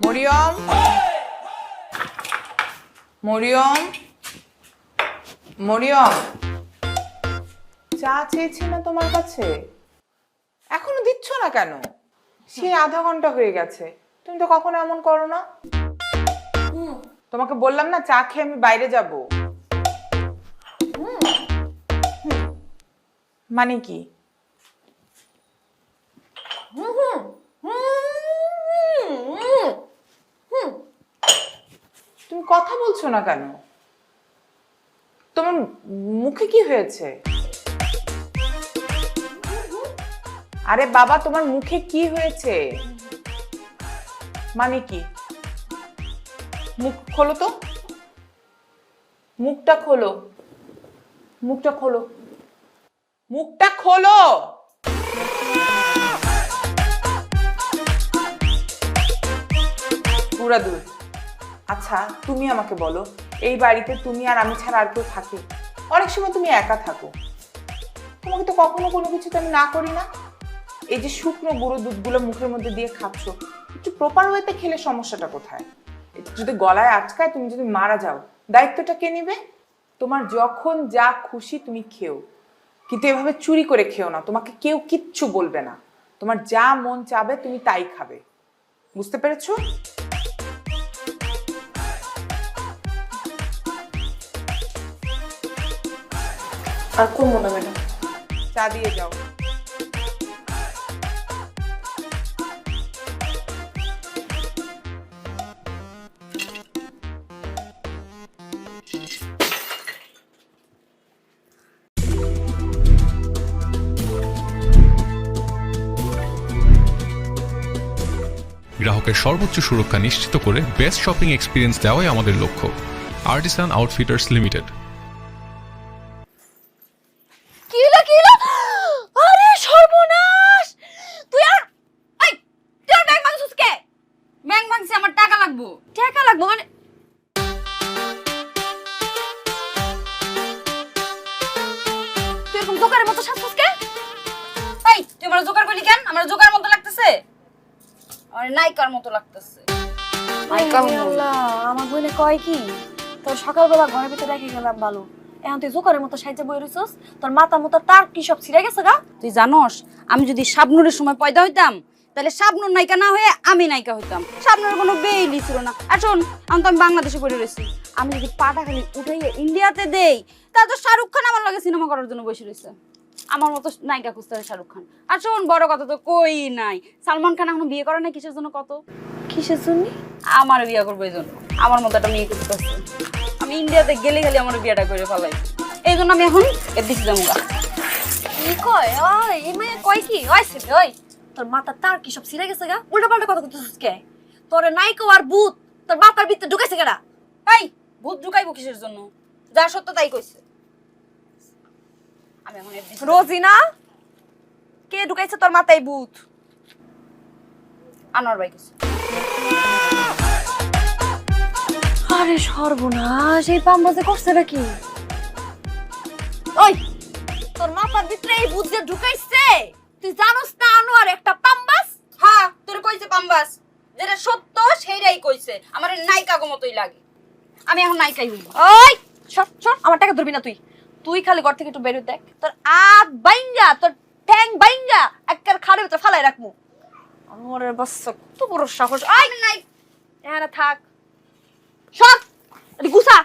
মরিয়ম, মরিয়ম, মরিয়ম, চা চেয়েছি না তোমার কাছে, এখনো দিচ্ছ না কেন? সে আধা ঘন্টা হয়ে গেছে, তুমি তো কখনো এমন করো না। তোমাকে বললাম না চা খেয়ে আমি বাইরে যাব। মানে কি? তুমি কথা বলছো না কেন? তোমার মুখে কি হয়েছে? আরে বাবা, তোমার মুখে কি হয়েছে? মানে কি? মুখ খোলো তো, মুখটা খোলো, মুখটা খোলো, মুখটা খোলো। পুরা দূর। আচ্ছা তুমি আমাকে বলো, এই বাড়িতে তুমি আর আমি ছাড়া আর কেউ থাকে? অনেক সময় তুমি একা থাকো, তোমাকে তো কখনো কোনো কিছুতে আমি না করি না। এই যে শুকনো গুঁড়ো দুধগুলো মুখের মধ্যে দিয়ে খাচ্ছ, একটু প্রপার ওয়েতে খেলে সমস্যাটা কোথায়? যদি গলায় আটকায়, তুমি যদি মারা যাও, দায়িত্বটা কে নেবে? তোমার যখন যা খুশি তুমি খেও, কিন্তু এভাবে চুরি করে খেও না। তোমাকে কেউ কিচ্ছু বলবে না, তোমার যা মন চাবে তুমি তাই খাবে, বুঝতে পেরেছো? আর করবো না ম্যাডাম। চা দিয়ে যাও। গ্রাহকের সর্বোচ্চ সুরক্ষা নিশ্চিত করে বেস্ট শপিং এক্সপিরিয়েন্স দেওয়াই আমাদের লক্ষ্য। Artisan Outfitters Limited. আরে সর্বনাশ! তুই আর এই তুই আর ব্যাংক ভাঙছিস কে? ব্যাংক ভাঙছে, আমার টাকা লাগবো। টাকা লাগবে মানে? তুই এরকম দোকানের মতো সাজছিস কে? এই তুই আমার জোকার করলি কেন? আমার জোকার মতো লাগতেছে? আমার নায়িকার মতো লাগতেছে। নায়িকার মতো। আল্লাহ, আমার বোনে কয় কি, তোর সকালবেলা ঘরের ভিতরে রেখে গেলাম বালু, এখন তুই জোকারের মতো সাইজে বই রইছস, তোর মাথা মতো তার কি সব ছিঁড়ে গেছে গা? তুই জানোস, আমি যদি শাবনুরের সময় পয়দা হইতাম, তাহলে শাবনুর নায়িকা না হয়ে আমি নায়িকা হইতাম। শাবনুরের কোনো বেইলি ছিল না। আর শোন, এখন তো আমি বাংলাদেশে পড়ে রয়েছি, আমি যদি পাটা খালি উঠাইয়ে ইন্ডিয়াতে দেই, তা তো শাহরুখ খান আমার লগে সিনেমা করার জন্য বসে রয়েছে। আমার মতো নায়িকা খুঁজতে হয় শাহরুখ খান। আর শোন, বড় কথা তো কই নাই, সালমান খান এখনো বিয়ে করে না। কিসের জন্য? কত কিসের জন্য? আমার বিয়ে করবো এই জন্য। আমার মতো একটা মেয়ে খুঁজতেছে। আমি ইন্ডিয়াতে গেলে খালি আমার বিয়েটা করে ফেলাই, এই জন্য আমি এখন এর দিকে যাবো। কি কয়? ওই এই মেয়ে কয় কি? ওই সেটা ওই তোর মাথা তার কি সব ছিঁড়ে গেছে গা? উল্টা পাল্টা কথা কইতেছিস কে? তোর নাইকো আর ভূত তোর মাথার ভিতরে ঢুকাইছে কেডা? এই ভূত ঢুকাইবো কিসের জন্য? যা সত্য তাই কইছে। আমি এখন এর দিকে রোজিনা, কে ঢুকাইছে তোর মাথায় ভূত? আনোয়ার ভাই কইছে। আরে সর্বনাশ, এই পাম্বাজে করছে নাকি? ওই তোর মাথার ভিতরে এই ভূত যে ঢুকাইছে, তুই জানোস না আনোয়ার একটা পাম্বাস? হ্যাঁ, তোর কইছে পাম্বাস। যেটা সত্য সেইটাই কইছে। আমার নায়িকা গো মতোই লাগে। আমি এখন নায়িকাই হইব। ওই সর সর, আমার টাকা ধরবি না তুই। তুই খালি ঘর থেকে একটু বের হই দেখ, তোর আত বাইঙ্গা, তোর ঠ্যাং বাইঙ্গা একবার খাড়ের ভিতরে ফালাই রাখমু। আনোয়ারের বাচ্চা কত বড় সাহস! আই নাই এখানে থাক, সর, এটি গুছা।